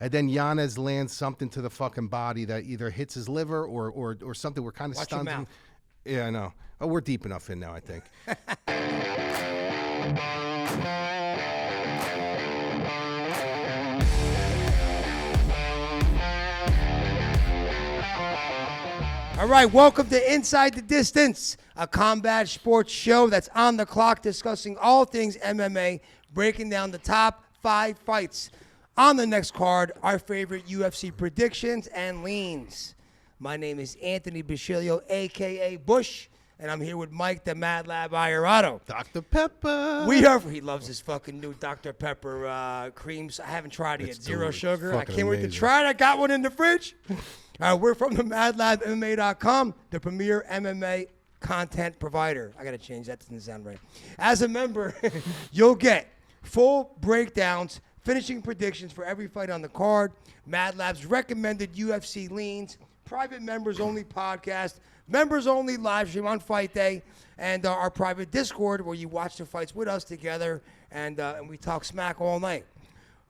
And then Yanez lands something to the fucking body that either hits his liver or something. We're kind of stunned. Watch your mouth. Yeah, I know. Oh, we're deep enough in now, I think. All right, welcome to Inside the Distance, a combat sports show that's on the clock discussing all things MMA, breaking down the top 5 fights. On the next card, our favorite UFC predictions and leans. My name is Anthony Bashilio, a.k.a. Bush, and I'm here with Mike, the MadLab Irato. Dr. Pepper. He loves his fucking new Dr. Pepper creams. I haven't tried it yet. Zero It's sugar. I fucking can't wait to amazing. try it. I got one in the fridge. We're from the MadLabmma.com, the premier MMA content provider. I got to change that. Doesn't sound right. As a member, you'll get full breakdowns, finishing predictions for every fight on the card, MadLab's recommended UFC leans, private members-only podcast, members-only live stream on fight day, and our private Discord where you watch the fights with us together, and we talk smack all night.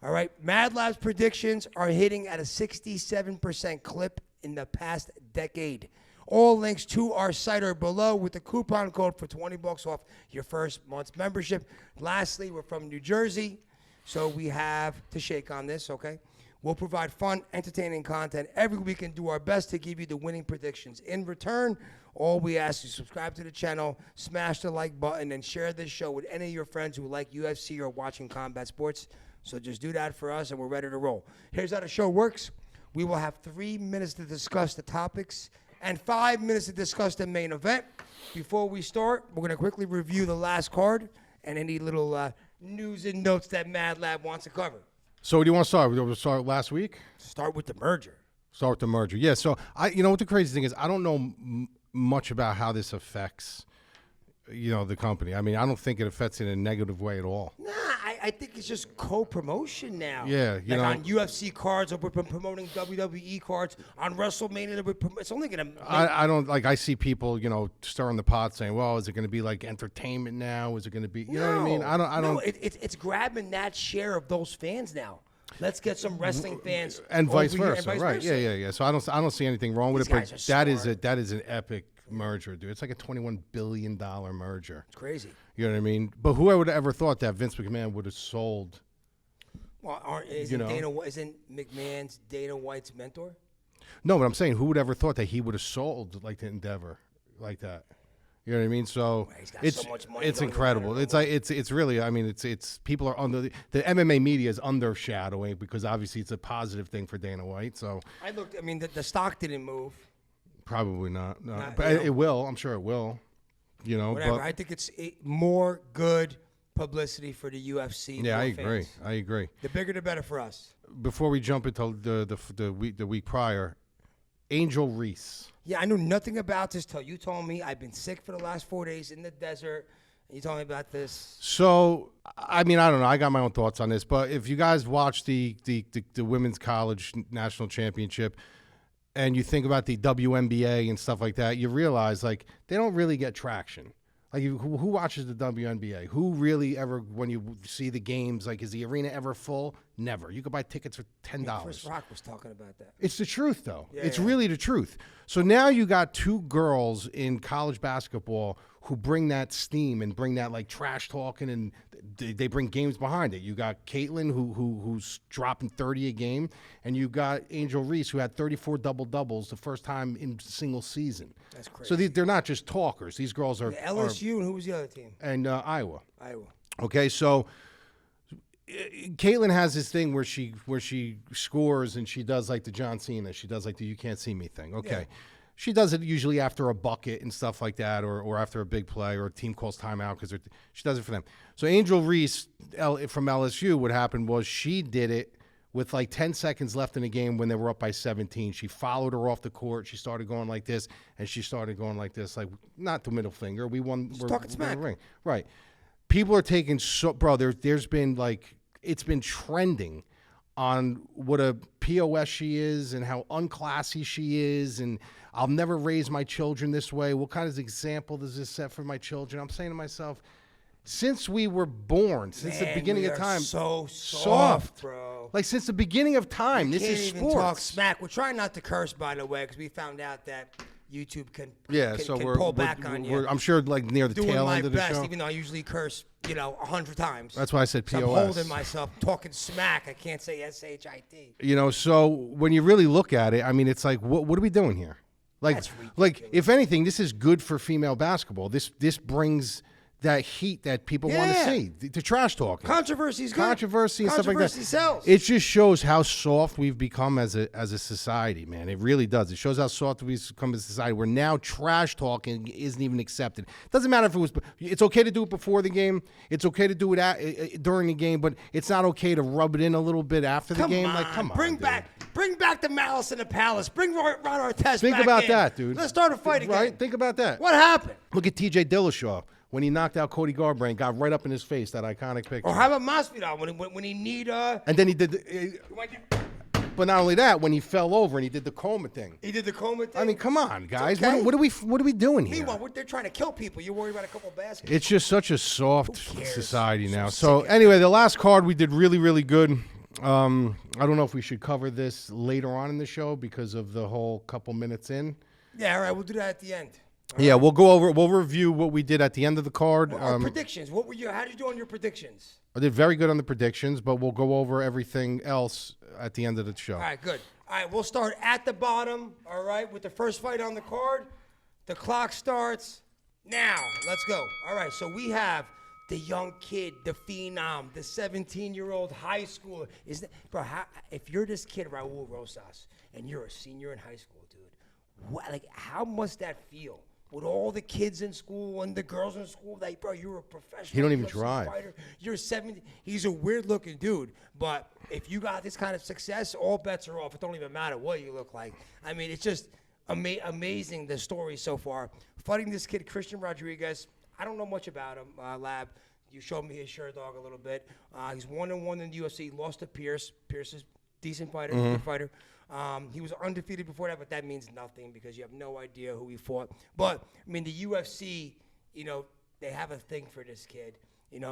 All right, MadLab's predictions are hitting at a 67% clip in the past decade. All links to our site are below with the coupon code for $20 off your first month's membership. Lastly, we're from New Jersey, so we have to shake on this, okay? We'll provide fun, entertaining content every week and do our best to give you the winning predictions. In return, all we ask is subscribe to the channel, smash the like button, and share this show with any of your friends who like UFC or watching combat sports. So just do that for us, and we're ready to roll. Here's how the show works. We will have 3 minutes to discuss the topics and 5 minutes to discuss the main event. Before we start, we're going to quickly review the last card and any little news and notes that MadLab wants to cover. So what do you want to start? We start last week? Start with the merger. Start with the merger. Yeah, so you know what the crazy thing is? I don't know much about how this affects, the company. I mean, I don't think it affects it in a negative way at all. Nah, I think it's just co-promotion now. Yeah, on UFC cards, we're promoting WWE cards. On WrestleMania, it's only going to... I don't, I see people, stirring the pot saying, well, is it going to be like entertainment now? Is it going to be, you know what I mean? I don't. No, it's grabbing that share of those fans now. Let's get some wrestling fans. And vice over here versa, and vice right. versa. Yeah. So I don't see anything wrong with These it, guys but are that is an epic merger, dude. It's like a $21 billion merger. It's crazy. You know what I mean? But who would have ever thought that Vince McMahon would have sold? Well, isn't McMahon's Dana White's mentor? No, but I'm saying who would ever thought that he would have sold like the Endeavor like that? You know what I mean? So He's got it's so much money, it's don't even incredible. matter. It's like it's really. I mean, it's people are under the MMA media is undershadowing because obviously it's a positive thing for Dana White. So I looked. I mean, the stock didn't move. probably not. No, Not- but it will. I'm sure it will. Whatever. But I think it's more good publicity for the UFC. yeah, more I agree. fans. I agree. The bigger, the better for us. Before we jump into the week prior, Angel Reece. Yeah, I knew nothing about this till you told me. I've been sick for the last 4 days in the desert. And you told me about this. So, I mean, I don't know. I got my own thoughts on this, but if you guys watch the Women's College National Championship and you think about the WNBA and stuff like that, you realize, they don't really get traction. Who watches the WNBA? Who really ever, when you see the games, is the arena ever full? Never. You could buy tickets for $10. Chris Rock was talking about that. It's the truth, though. Yeah, it's yeah. really the truth. So now you got 2 girls in college basketball who bring that steam and bring that trash talking, and they bring games behind it. You got Caitlin who's dropping 30 a game, and you got Angel Reece who had 34 double-doubles the first time in a single season. That's crazy. So they're not just talkers. These girls are LSU, and who was the other team? and Iowa. Iowa. Okay, so Caitlin has this thing where she scores and she does the John Cena. She does the "you can't see me" thing. Okay. Yeah. She does it usually after a bucket and stuff like that, or after a big play, or a team calls timeout because she does it for them. So Angel Reece from LSU, what happened was she did it with 10 seconds left in the game when they were up by 17. She followed her off the court. She started going like this, and she started going like this, not the middle finger. We won. We're talking smack. in the ring. Right. People are taking there's been it's been trending on what a POS she is and how unclassy she is, and I'll never raise my children this way. What kind of example does this set for my children? I'm saying to myself, since we were born, since the beginning of time. So soft, bro. Like since the beginning of time. This is Can't even sports. talk smack. We're trying not to curse, by the way, because we found out that YouTube can we're pull back on you. I'm sure like near the tail end of the show. Doing my best, even though I usually curse, 100 times. That's why I said POS. So I'm holding myself, talking smack. I can't say SHIT. So when you really look at it, I mean, it's like, what are we doing here? Like, if anything, this is good for female basketball. This brings that heat that people want to see, the trash talking. Controversy is good. Controversy and stuff like that. Controversy sells. It just shows how soft we've become as a society, man. It really does. It shows how soft we've become as a society. Where now trash talking isn't even accepted. It doesn't matter if it was. It's okay to do it before the game. It's okay to do it during the game, but it's not okay to rub it in a little bit after the game. Like, come on, bring back the malice in the palace. Bring Ron Artest Think back about in. that, dude. Let's start a fight again. Right? Think about that. What happened? Look at T.J. Dillashaw. When he knocked out Cody Garbrandt, got right up in his face, that iconic picture. Or how about Masvidal when he need And then he did but not only that, when he fell over and he did the coma thing. He did the coma thing? I mean, come on, guys. Okay. What are we doing here? Meanwhile, they're trying to kill people. You're worried about a couple of baskets. It's just such a soft society now. So anyway, the last card we did really, really good. I don't know if we should cover this later on in the show because of the whole couple minutes in. Yeah, all right. We'll do that at the end. We'll review what we did at the end of the card. Our predictions. How did you do on your predictions? I did very good on the predictions, but we'll go over everything else at the end of the show. All right, good. All right, we'll start at the bottom, all right, with the first fight on the card. The clock starts now. Let's go. All right, so we have the young kid, the Phenom, the 17-year-old high schooler. If you're this kid, Raul Rosas, and you're a senior in high school, dude, how must that feel? With all the kids in school and the girls in school, you're a professional. He don't even UFC drive. Fighter. You're 70. He's a weird-looking dude, but if you got this kind of success, all bets are off. It don't even matter what you look like. I mean, it's just amazing, the story so far. Fighting this kid, Christian Rodriguez, I don't know much about him, Lab. You showed me his shirt dog a little bit. He's 1-1 in the UFC. Lost to Pierce. Pierce is a decent fighter, good fighter. He was undefeated before that, but that means nothing because you have no idea who he fought. But, I mean, the UFC, they have a thing for this kid.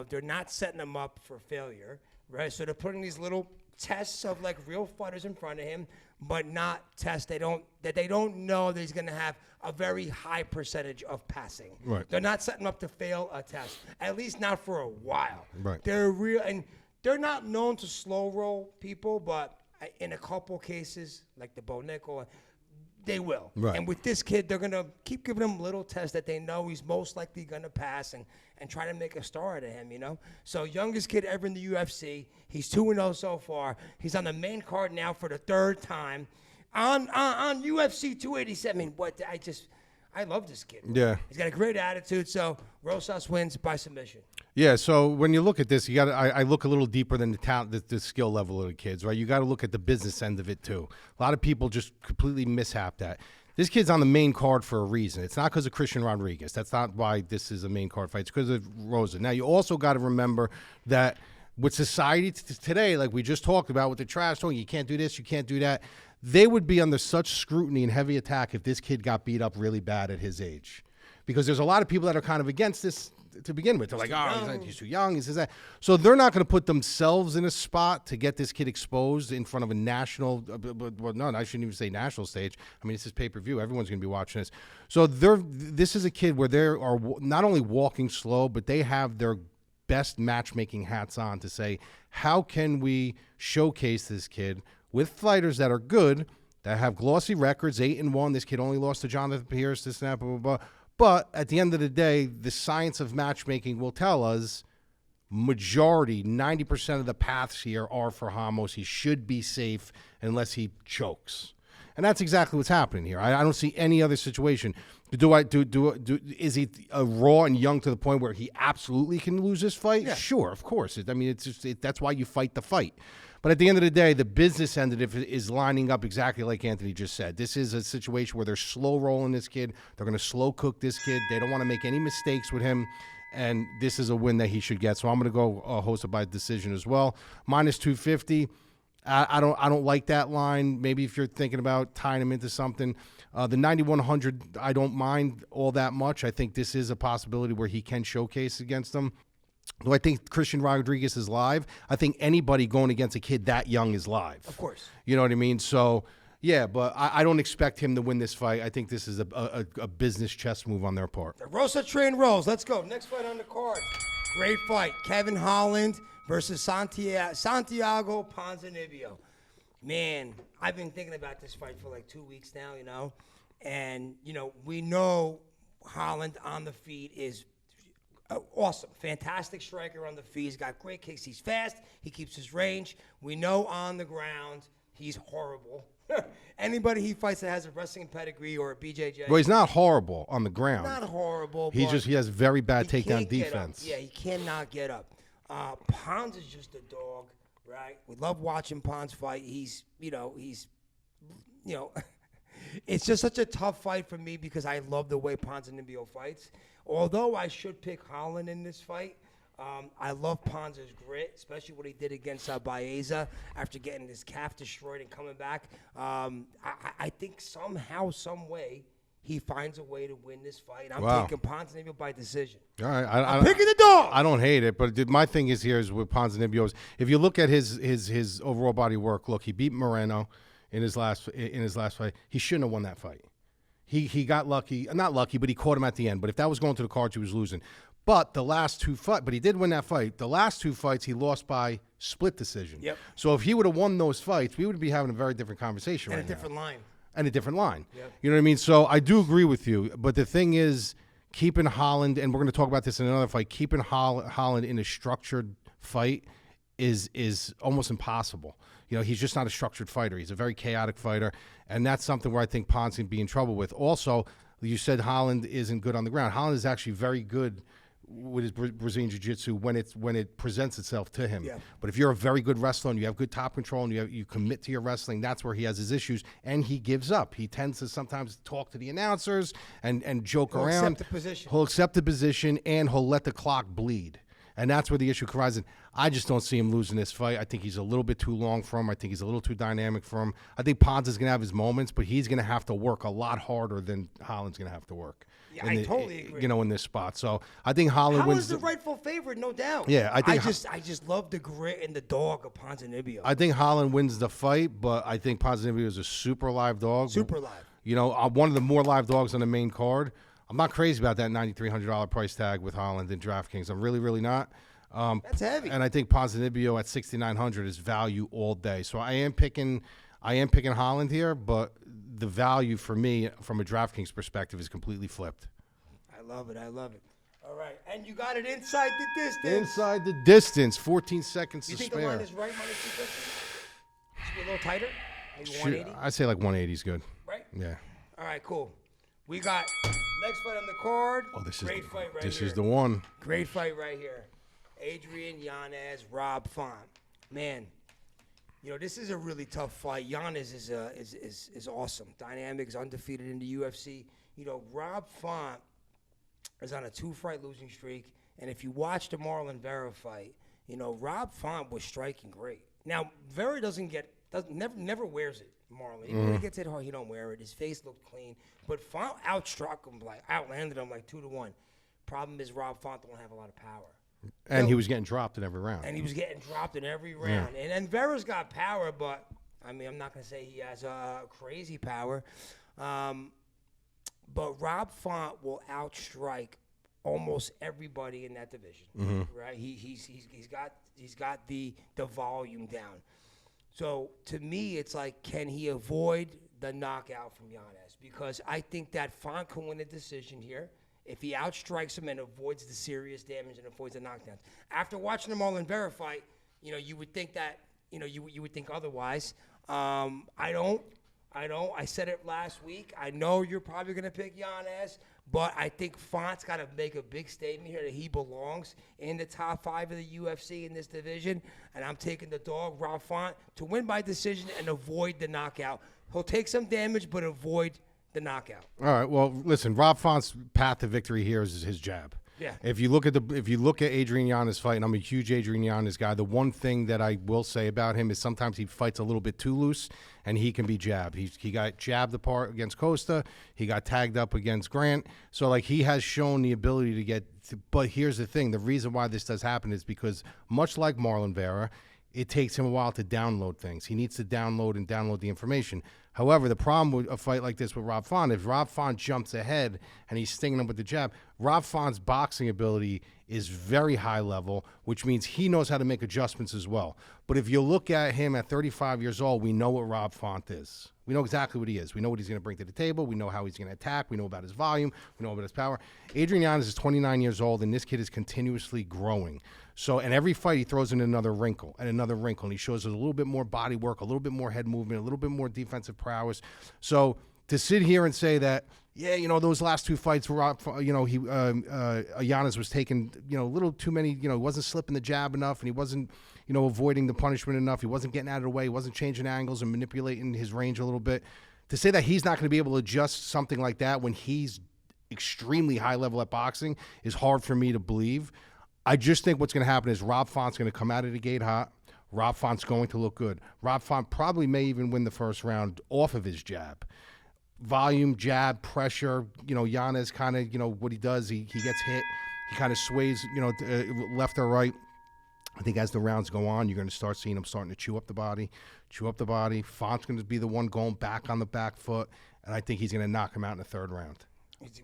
They're not setting him up for failure, right? So they're putting these little tests of, real fighters in front of him, but not tests they don't know that he's going to have a very high percentage of passing. Right. They're not setting him up to fail a test, at least not for a while. Right. They're not known to slow roll people, but in a couple cases, like the Bo Nickel, they will. Right. And with this kid, they're going to keep giving him little tests that they know he's most likely going to pass and try to make a star out of him, So youngest kid ever in the UFC. He's 2-0 so far. He's on the main card now for the third time. On UFC 287. I love this kid. Yeah. He's got a great attitude, so Rosas wins by submission. Yeah, so when you look at this, I look a little deeper than the talent, the skill level of the kids, right? You got to look at the business end of it too. A lot of people just completely mishap that. This kid's on the main card for a reason. It's not because of Christian Rodriguez. That's not why this is a main card fight. It's because of Rosa. Now, you also got to remember that with society today, like we just talked about with the trash talking, you can't do this, you can't do that. They would be under such scrutiny and heavy attack if this kid got beat up really bad at his age. Because there's a lot of people that are kind of against this to begin with. They're like, he's too young, he's that. So they're not going to put themselves in a spot to get this kid exposed in front of a national, I shouldn't even say national stage. I mean, this is pay-per-view. Everyone's going to be watching this. So this is a kid where they are not only walking slow, but they have their best matchmaking hats on to say, how can we showcase this kid with fighters that are good, that have glossy records, 8-1. This kid only lost to Jonathan Pierce, this and that, blah, blah, blah. But at the end of the day, the science of matchmaking will tell us majority, 90% of the paths here are for Ramos. He should be safe unless he chokes. And that's exactly what's happening here. I don't see any other situation. Is he raw and young to the point where he absolutely can lose this fight? Yeah. Sure, of course. That's why you fight the fight. But at the end of the day, the business end of it is lining up exactly like Anthony just said. This is a situation where they're slow rolling this kid. They're going to slow cook this kid. They don't want to make any mistakes with him. And this is a win that he should get. So I'm going to go hosted by decision as well. Minus 250. I don't like that line. Maybe if you're thinking about tying him into something. The 9,100, I don't mind all that much. I think this is a possibility where he can showcase against them. Do I think Christian Rodriguez is live? I think anybody going against a kid that young is live. Of course. You know what I mean? So, yeah, but I don't expect him to win this fight. I think this is a business chess move on their part. The Rosa train rolls. Let's go. Next fight on the card. Great fight. Kevin Holland versus Santiago Ponzinibbio. Man, I've been thinking about this fight for like 2 weeks now, you know. And, you know, we know Holland on the feet is awesome. Fantastic striker on the feet. He's got great kicks. He's fast. He keeps his range. We know on the ground he's horrible. Anybody he fights that has a wrestling pedigree or a BJJ. Well, he's not horrible on the ground. Not horrible. He has very bad takedown can't defense. Yeah, he cannot get up. Pons is just a dog, right? We love watching Pons fight. He's it's just such a tough fight for me because I love the way Ponzinibbio fights. Although I should pick Holland in this fight, I love Pons' grit, especially what he did against Baeza after getting his calf destroyed and coming back. I think somehow, some way, he finds a way to win this fight. I'm taking Ponzinibbio by decision. All right, I'm picking the dog. I don't hate it, but my thing is with Ponzinibbio, if you look at his overall body work, look, he beat Moreno in his last fight. He shouldn't have won that fight. He got lucky, not lucky, but he caught him at the end. But if that was going to the cards, he was losing. But the last two fights, but he did win that fight. The last two fights, he lost by split decision. Yep. So if he would have won those fights, we would be having a very different conversation right now. And a different line. And a different line. Yep. You know what I mean? So I do agree with you. But the thing is, keeping Holland, and we're going to talk about this in another fight, keeping Holland in a structured fight is almost impossible. You know, he's just not a structured fighter. He's a very chaotic fighter, and that's something where I think Pons can be in trouble with. Also, you said Holland isn't good on the ground. Holland is actually very good with his Brazilian Jiu-Jitsu when it presents itself to him. Yeah. But if you're a very good wrestler and you have good top control and you commit to your wrestling, that's where he has his issues, and he gives up. He tends to sometimes talk to the announcers and joke around. He'll accept the position. He'll accept the position, and he'll let the clock bleed. And that's where the issue arises. I just don't see him losing this fight. I think he's a little bit too long for him. I think he's a little too dynamic for him. I think Pons is going to have his moments, but he's going to have to work a lot harder than Holland's going to have to work. Yeah, I totally agree. You know, in this spot. So I think Holland wins. Holland's the rightful favorite, no doubt. Yeah, I just love the grit and the dog of Ponzinibbio. I think Holland wins the fight, but I think Ponzinibbio is a super live dog. Super live. You know, one of the more live dogs on the main card. I'm not crazy about that $9,300 price tag with Holland and DraftKings. I'm really, really not. That's heavy. And I think Ponzinibbio at $6,900 is value all day. So I am picking Holland here, but the value for me from a DraftKings perspective is completely flipped. I love it. All right, and you got it inside the distance. Inside the distance, 14 seconds to spare. You think the line is right, minus 250? Just be a little tighter? Maybe 180? I say like 180 is good. Right? Yeah. All right, cool. We got next fight on the card. Oh, this Great fight right here. This is the one. Great fight right here. Adrian Yanez, Rob Font. Man, you know, this is a really tough fight. Yanez is awesome. Dynamic, is undefeated in the UFC. You know, Rob Font is on a 2-fight losing streak. And if you watch the Marlon Vera fight, you know, Rob Font was striking great. Now, Vera never wears it, Marlon. Even when he gets hit hard, he don't wear it. His face looked clean. But Font outlanded him like 2-1. Problem is Rob Font don't have a lot of power. And he was getting dropped in every round. Yeah. And Vera's got power, but, I mean, I'm not going to say he has crazy power. But Rob Font will outstrike almost everybody in that division, right? He's got the volume down. So, to me, it's like, can he avoid the knockout from Yanez? Because I think that Font can win a decision here if he outstrikes him and avoids the serious damage and avoids the knockdowns. After watching the Marlon Vera fight, you know, you would think that, you know, you would think otherwise. I don't. I said it last week. I know you're probably going to pick Yanez, but I think Font's got to make a big statement here that he belongs in the top 5 of the UFC in this division, and I'm taking the dog, Rob Font, to win by decision and avoid the knockout. He'll take some damage, but avoid the knockout. All right. Well, listen, Rob Font's path to victory here is his jab. Yeah. If you look at Adrian Yanez fight, and I'm a huge Adrian Yanez guy, the one thing that I will say about him is sometimes he fights a little bit too loose, and he can be jabbed. He got jabbed apart against Costa. He got tagged up against Grant. So like he has shown the ability to get. But here's the thing: the reason why this does happen is because much like Marlon Vera, it takes him a while to download things. He needs to download the information. However, the problem with a fight like this with Rob Font, if Rob Font jumps ahead and he's stinging him with the jab, Rob Font's boxing ability is very high level, which means he knows how to make adjustments as well. But if you look at him at 35 years old, we know what Rob Font is. We know exactly what he is. We know what he's going to bring to the table. We know how he's going to attack. We know about his volume. We know about his power. Adrian Yanez is 29 years old, and this kid is continuously growing. So, and every fight he throws in another wrinkle, and he shows us a little bit more body work, a little bit more head movement, a little bit more defensive prowess. So, to sit here and say that, yeah, you know, those last two fights were, you know, Yanez was taking, you know, a little too many, you know, he wasn't slipping the jab enough, and he wasn't, you know, avoiding the punishment enough. He wasn't getting out of the way. He wasn't changing angles and manipulating his range a little bit. To say that he's not going to be able to adjust something like that when he's extremely high level at boxing is hard for me to believe. I just think what's going to happen is Rob Font's going to come out of the gate hot. Rob Font's going to look good. Rob Font probably may even win the first round off of his jab. Volume, jab, pressure, you know, Yanez kind of, you know, what he does, he gets hit. He kind of sways, you know, left or right. I think as the rounds go on, you're going to start seeing him starting to chew up the body. Font's going to be the one going back on the back foot, and I think he's going to knock him out in the third round.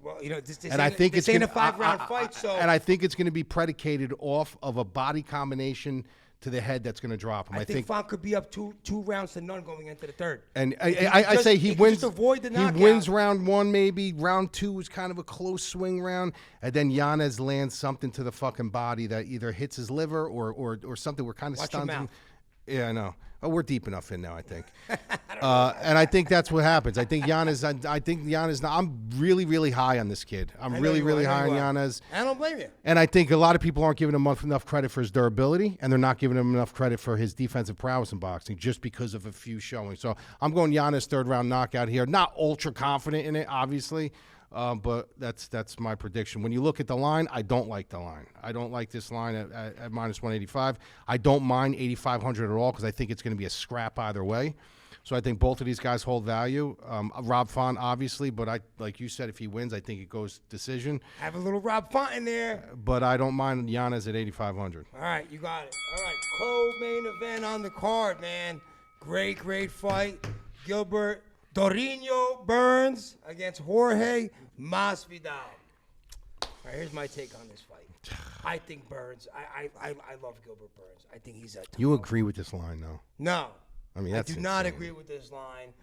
Well, you know, this ain't a 5-round fight, so. And I think it's going to be predicated off of a body combination to the head that's going to drop him. I think Font could be up two rounds to none going into the third. And I say he wins. Just avoid the knockout. He wins round one, maybe. Round two was kind of a close swing round, and then Yanez lands something to the fucking body that either hits his liver or something. We're kind of stunned him. Yeah, I know. Oh, we're deep enough in now, I think. And I think that's what happens. I think Yanez. I'm really, really high on this kid. I'm really, really high on Yanez. I don't blame you. And I think a lot of people aren't giving him enough credit for his durability, and they're not giving him enough credit for his defensive prowess in boxing just because of a few showings. So I'm going Yanez third round knockout here. Not ultra confident in it, obviously. But that's my prediction. When you look at the line, I don't like the line. I don't like this line at minus 185. I don't mind 8,500 at all because I think it's going to be a scrap either way. So I think both of these guys hold value. Rob Font, obviously, but like you said, if he wins, I think it goes decision. Have a little Rob Font in there. But I don't mind Yanez at 8,500. All right, you got it. All right, co-main event on the card, man. Great fight. Gilbert Dorino Burns against Jorge Masvidal. All right, here's my take on this fight. I think Burns. I love Gilbert Burns. I think he's a. You agree with this line, though? No. I mean, that's I do not agree with this line.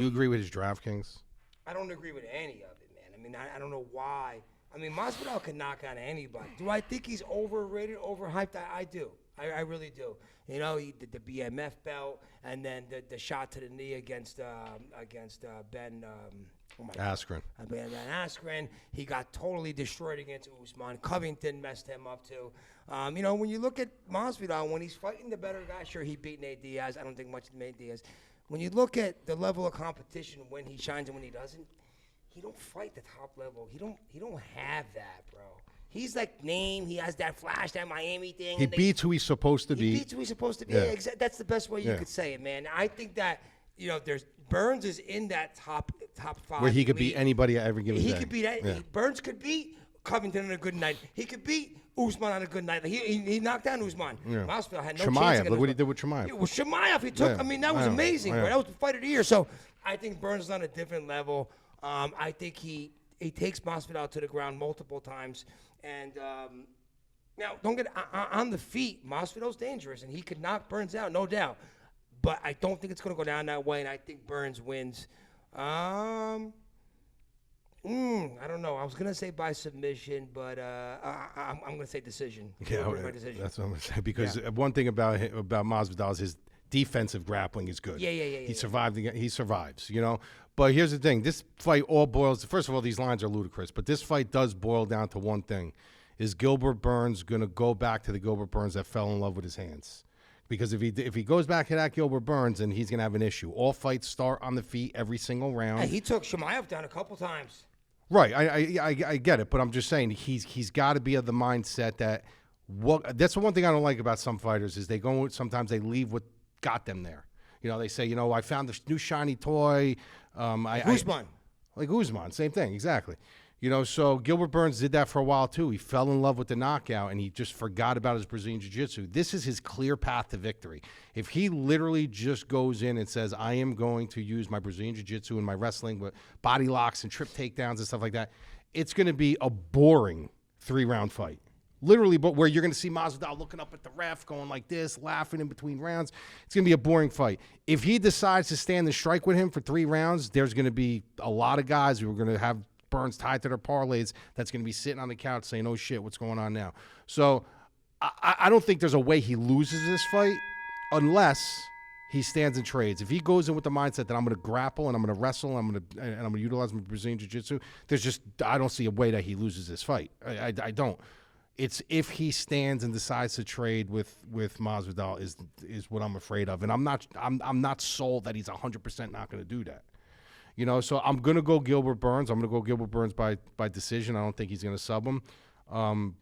You agree with his DraftKings? I don't agree with any of it, man. I mean, I don't know why. I mean, Masvidal can knock out anybody. Do I think he's overrated, overhyped? I do. I really do. You know, he did the BMF belt, and then the shot to the knee against Ben. Askren. Ben Askren. He got totally destroyed against Usman. Covington messed him up too. You know, when you look at Masvidal, when he's fighting the better guy, sure, he beat Nate Diaz. I don't think much of Nate Diaz. When you look at the level of competition, when he shines and when he doesn't, he don't fight the top level. He don't have that, bro. He's like Name. He has that flash, that Miami thing. He beats who he's supposed to be. He beats who he's supposed to be. Yeah. Yeah, that's the best way you could say it, man. I think that, you know, Burns is in that top five. Where he could beat anybody at every given day. He could beat that. Yeah. Burns could beat Covington on a good night. He could beat Usman on a good night. He knocked down Usman. Yeah. Masvidal had no chance. Chimaev, look what he did with Chimaev. With Chimaev, he took. Yeah. I mean, that was amazing. Bro. That was the fight of the year. So I think Burns is on a different level. I think he takes Masvidal to the ground multiple times. And now, don't get on the feet. Masvidal's dangerous, and he could knock Burns out, no doubt. But I don't think it's going to go down that way, and I think Burns wins. I don't know. I was going to say by submission, but I'm going to say decision. Yeah, decision. That's what I'm going to say. Because one thing about Masvidal is his defensive grappling is good. Yeah. He survived. He survives, you know. But here's the thing. This fight all boils. First of all, these lines are ludicrous. But this fight does boil down to one thing. Is Gilbert Burns going to go back to the Gilbert Burns that fell in love with his hands? Because if he goes back to that Gilbert Burns, then he's going to have an issue. All fights start on the feet every single round. Hey, he took Chimaev down a couple times. Right. I get it, but I'm just saying he's got to be of the mindset that that's the one thing I don't like about some fighters is sometimes they leave what got them there. You know, they say, I found this new shiny toy. Usman. Like Usman, same thing, exactly. So Gilbert Burns did that for a while too. He fell in love with the knockout and he just forgot about his Brazilian Jiu-Jitsu. This is his clear path to victory. If he literally just goes in and says, I am going to use my Brazilian Jiu-Jitsu and my wrestling with body locks and trip takedowns and stuff like that, it's going to be a boring 3-round fight. Literally, but where you're going to see Masvidal looking up at the ref, going like this, laughing in between rounds. It's going to be a boring fight. If he decides to stand and strike with him for 3 rounds, there's going to be a lot of guys who are going to have Burns tied to their parlays that's going to be sitting on the couch saying, oh, shit, what's going on now? So I don't think there's a way he loses this fight unless he stands and trades. If he goes in with the mindset that I'm going to grapple and I'm going to wrestle and I'm going to utilize my Brazilian Jiu-Jitsu, I don't see a way that he loses this fight. I don't. It's if he stands and decides to trade with Masvidal is what I'm afraid of, and I'm not sold that he's 100% not going to do that. So I'm going to go Gilbert Burns. I'm going to go Gilbert Burns by decision. I don't think he's going to sub him.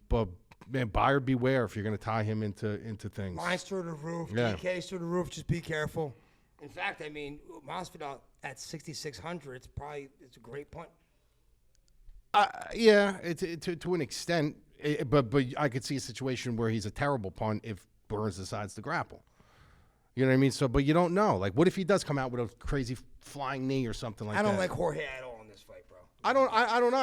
But man, buyer beware if you're going to tie him into things. Line's through the roof. Yeah. DK's through the roof. Just be careful. In fact, Masvidal at 6,600, it's a great punt. Yeah, to an extent. But I could see a situation where he's a terrible punt if Burns decides to grapple. You know what I mean? So, but you don't know. Like, what if he does come out with a crazy flying knee or something like that? I don't like Jorge at all in this fight, bro. I don't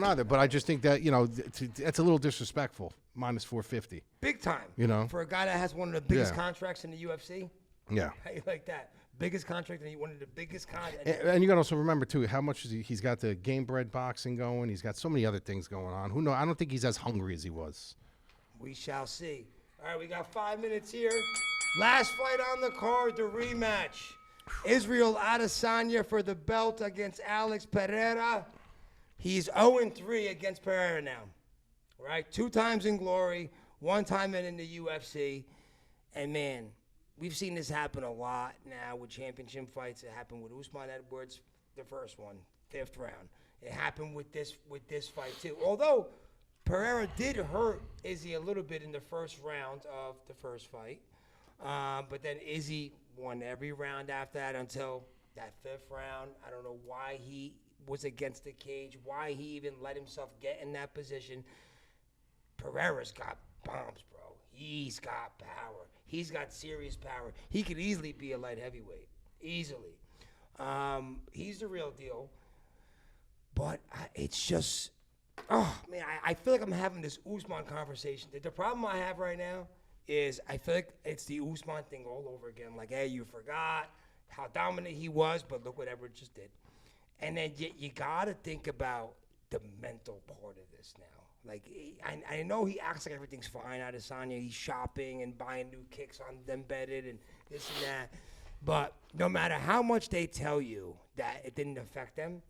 either. But I just think that it's a little disrespectful. Minus 450. Big time. For a guy that has one of the biggest contracts in the UFC. Yeah. How you like that? Biggest contract and one of the biggest contracts. And you got to also remember too how much he's got the game bred boxing going. He's got so many other things going on. Who knows? I don't think he's as hungry as he was. We shall see. All right, we got 5 minutes here. Last fight on the card, the rematch. Israel Adesanya for the belt against Alex Pereira. He's 0-3 against Pereira now. Right? 2 times in glory, 1 time in the UFC. And man, we've seen this happen a lot now with championship fights. It happened with Usman Edwards, the first one, 5th round. It happened with this fight too. Although Pereira did hurt Izzy a little bit in the first round of the first fight, but then Izzy won every round after that until that 5th round. I don't know why he was against the cage, why he even let himself get in that position. Pereira's got bombs, bro. He's got power. He's got serious power. He could easily be a light heavyweight. Easily. He's the real deal. But it's just, I feel like I'm having this Usman conversation. The problem I have right now is I feel like it's the Usman thing all over again. Like, hey, you forgot how dominant he was, but look what Edwards just did. And then you got to think about the mental part of this now. Like, I know he acts like everything's fine, Adesanya. He's shopping and buying new kicks on them bedded and this and that. But no matter how much they tell you that it didn't affect them,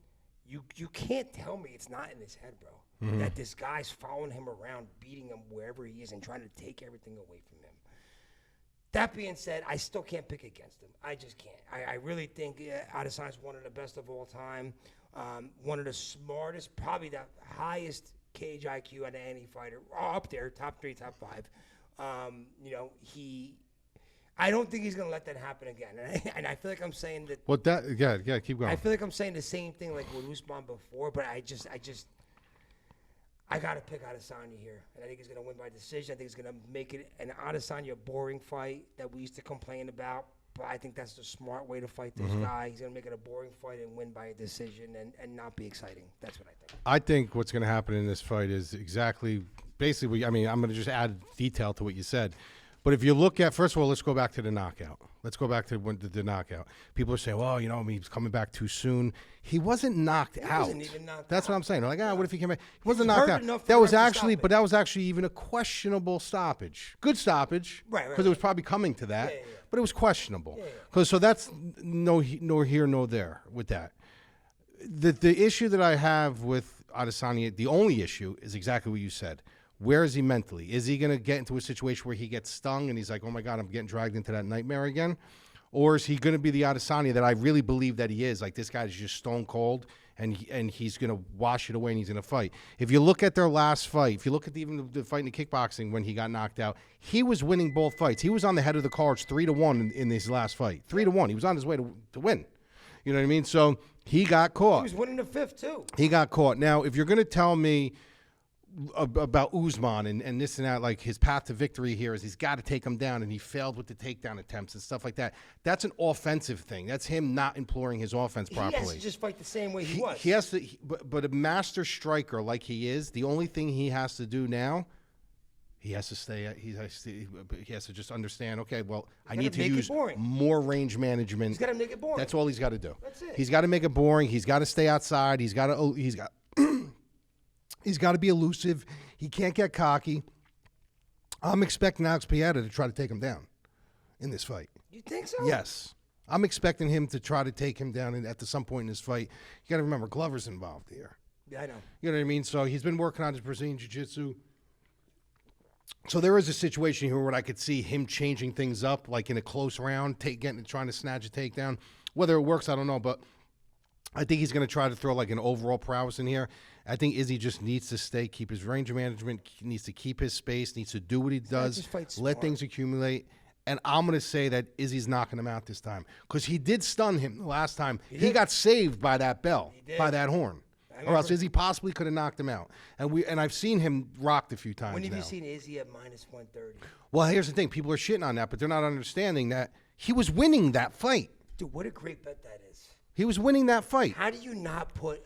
you can't tell me it's not in his head, bro. Mm-hmm. That this guy's following him around, beating him wherever he is and trying to take everything away from him. That being said, I still can't pick against him. I just can't. I really think Adesanya's one of the best of all time. One of the smartest, probably the highest cage IQ out of any fighter, up there, top 3, top 5. I don't think he's gonna let that happen again, and I feel like I'm saying that. What that? Yeah, keep going. I feel like I'm saying the same thing like with Usman before, but I gotta pick Adesanya here, and I think he's gonna win by decision. I think he's gonna make it an Adesanya boring fight that we used to complain about. But I think that's the smart way to fight this guy. He's going to make it a boring fight and win by a decision and not be exciting. That's what I think. I think what's going to happen in this fight is basically, I'm going to just add detail to what you said. But if you look at, first of all, let's go back to the knockout. Let's go back to the knockout. People are saying, well, he's coming back too soon. He wasn't knocked out. He wasn't even knocked out. That's what I'm saying. They're like, what if he came back? He wasn't knocked out. That was actually even a questionable stoppage. Good stoppage. Right. Because it was probably coming to that. Yeah. But it was questionable. Yeah. So that's nor here nor there with that. The issue that I have with Adesanya, the only issue is exactly what you said. Where is he mentally? Is he going to get into a situation where he gets stung and he's like, oh, my God, I'm getting dragged into that nightmare again? Or is he going to be the Adesanya that I really believe that he is? Like, this guy is just stone cold, and he's going to wash it away and he's going to fight. If you look at their last fight, if you look at even the fight in the kickboxing when he got knocked out, he was winning both fights. He was on the head of the cards 3-1 in his last fight. 3-1. He was on his way to win. You know what I mean? So he got caught. He was winning the fifth, too. He got caught. Now, if you're going to tell me about Usman and this and that, like his path to victory here is he's got to take him down, and he failed with the takedown attempts and stuff like that. That's an offensive thing. That's him not employing his offense properly. He has to just fight the same way he was. He has to, but a master striker like he is, the only thing he has to do now, he has to stay. He has to just understand. Okay, well, I need to use more range management. He's got to make it boring. That's all he's got to do. That's it. He's got to make it boring. He's got to stay outside. He's got to be elusive. He can't get cocky. I'm expecting Alex Pereira to try to take him down in this fight. You think so? Yes. I'm expecting him to try to take him down at some point in this fight. You got to remember, Glover's involved here. Yeah, I know. You know what I mean? So he's been working on his Brazilian Jiu-Jitsu. So there is a situation here where I could see him changing things up, like in a close round, trying to snatch a takedown. Whether it works, I don't know, but I think he's going to try to throw like an overall prowess in here. I think Izzy just needs to keep his range of management, needs to keep his space, needs to do what he does, let things accumulate. And I'm going to say that Izzy's knocking him out this time because he did stun him the last time. He got saved by that bell, by that horn. Or else Izzy possibly could have knocked him out. And I've seen him rocked a few times now. When have you seen Izzy at -130? Well, here's the thing. People are shitting on that, but they're not understanding that he was winning that fight. Dude, what a great bet that is. He was winning that fight. How do you not put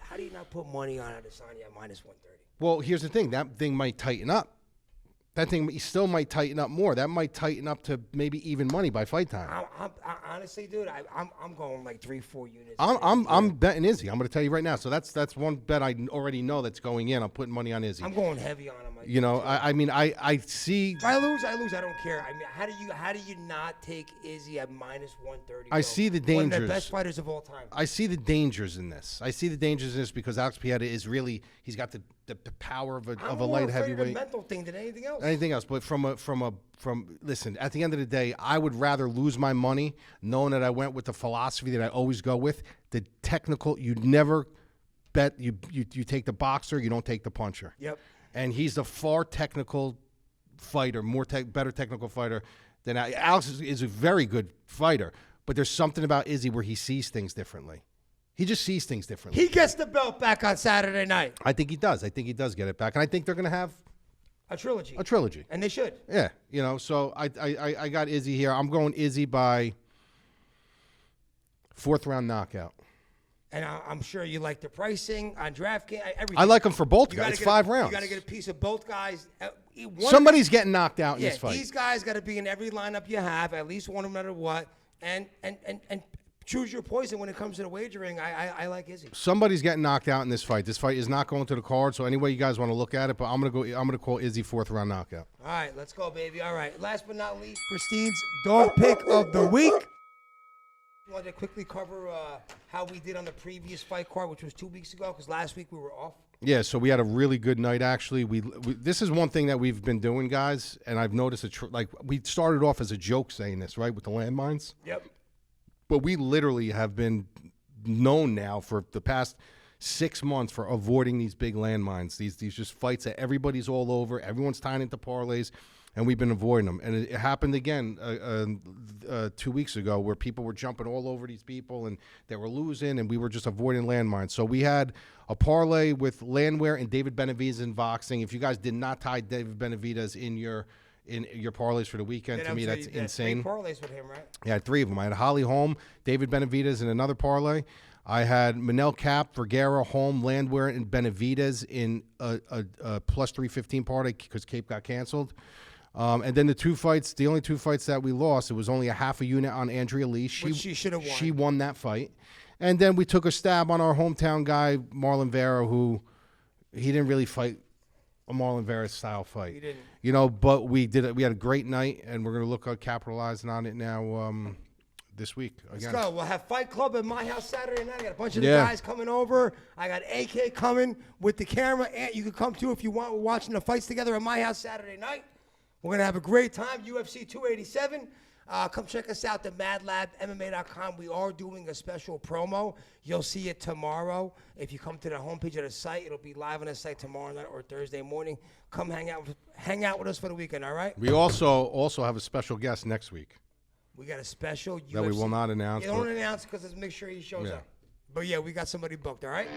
money on Adesanya at -130? Well, here's the thing. That thing might tighten up. That thing still might tighten up more. That might tighten up to maybe even money by fight time. I honestly, dude, I'm going like 3-4 units. I'm betting Izzy. I'm going to tell you right now. So that's one bet I already know that's going in. I'm putting money on Izzy. I'm going heavy on him. You know, I see. If I lose. I don't care. I mean, how do you not take Izzy at -130? I see the dangers. One of the best fighters of all time. I see the dangers in this. Because Alex Pereira is really, he's got the power of a light heavyweight. I'm more afraid of the mental thing than anything else. Anything else, but listen, at the end of the day, I would rather lose my money knowing that I went with the philosophy that I always go with, the technical. You never bet. You take the boxer, you don't take the puncher. Yep. And he's the far technical fighter, better technical fighter than Alex is a very good fighter, but there's something about Izzy where he sees things differently. He just sees things differently. He gets the belt back on Saturday night. I think he does. I think he does get it back, and I think they're going to have a trilogy. And they should. Yeah, you know. So I got Izzy here. I'm going Izzy by 4th round knockout. And I'm sure you like the pricing on DraftKings. Everything. I like them for both guys. It's 5 rounds. You got to get a piece of both guys. Somebody's getting knocked out in this fight. These guys got to be in every lineup you have, at least one no matter what. And choose your poison when it comes to the wagering. I like Izzy. Somebody's getting knocked out in this fight. This fight is not going to the card, so any way you guys want to look at it, but I'm gonna call Izzy 4th round knockout. All right, let's go, baby. All right. Last but not least, Christine's dog pick of the week. I wanted to quickly cover how we did on the previous fight card, which was 2 weeks ago, because last week we were off. Yeah, so we had a really good night, actually. This is one thing that we've been doing, guys, and I've noticed, we started off as a joke saying this, right, with the landmines? Yep. But we literally have been known now for the past 6 months for avoiding these big landmines, these just fights that everybody's all over, everyone's tying into parlays, and we've been avoiding them. And it happened again 2 weeks ago where people were jumping all over these people and they were losing, and we were just avoiding landmines. So we had a parlay with Landwehr and David Benavidez in boxing. If you guys did not tie David Benavidez in your parlays for the weekend, to me that's insane. 3 parlays with him, right? Yeah, 3 of them. I had Holly Holm, David Benavidez in another parlay. I had Manel Cap, Vergara, Holm, Landwehr, and Benavidez in a plus 315 parlay because Cape got canceled. And then the only 2 fights that we lost, it was only a half a unit on Andrea Lee. She should have won. She won that fight. And then we took a stab on our hometown guy, Marlon Vera, who he didn't really fight a Marlon Vera style fight. He didn't. You know, but we did it. We had a great night, and we're going to look at capitalizing on it now this week. Again. Let's go. We'll have Fight Club at my house Saturday night. I got a bunch of the guys coming over. I got AK coming with the camera. And you can come too if you want. We're watching the fights together at my house Saturday night. We're going to have a great time. UFC 287. Come check us out, themadlabmma.com. We are doing a special promo. You'll see it tomorrow. If you come to the homepage of the site, it'll be live on the site tomorrow night or Thursday morning. Come hang out with us for the weekend, all right? We also have a special guest next week. We got a special UFC. That we will not announce. You don't announce because let's make sure he shows up. But yeah, we got somebody booked, all right?